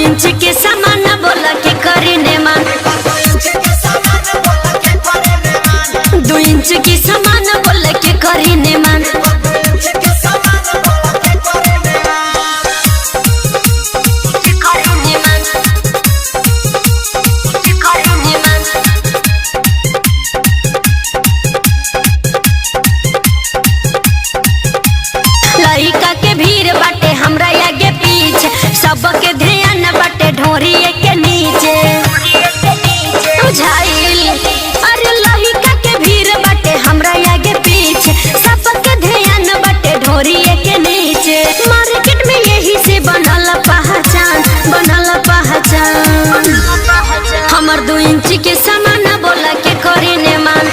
Inch के सामान बोला के करी ने मान। 2 इंच के सामान बोला के करी ने मान। लइका के भीड़ बाटे हमरा आगे पीछे, सबके ध्यान बाटे ढोरी के नीचे बुझाइल। अरे लइका के भीड़ बाटे हमरा आगे पीछे, सबके ध्यान बाटे ढोरी के नीचे। मार्केट में यही से बनल पहचान, बनल पहचान। हमर 2 इंच के सामान बोला के करी ने मान।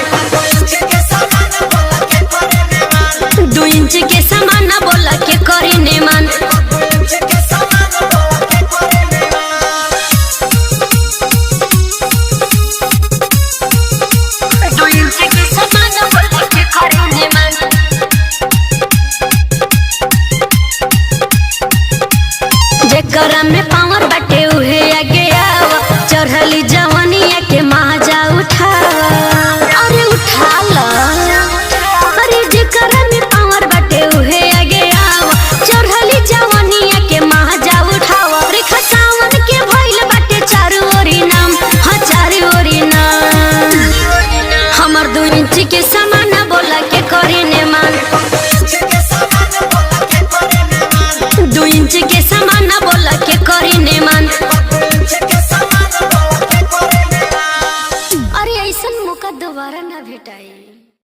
2 इंच के सामान बोला के करी ने मान। जेकरा में पावर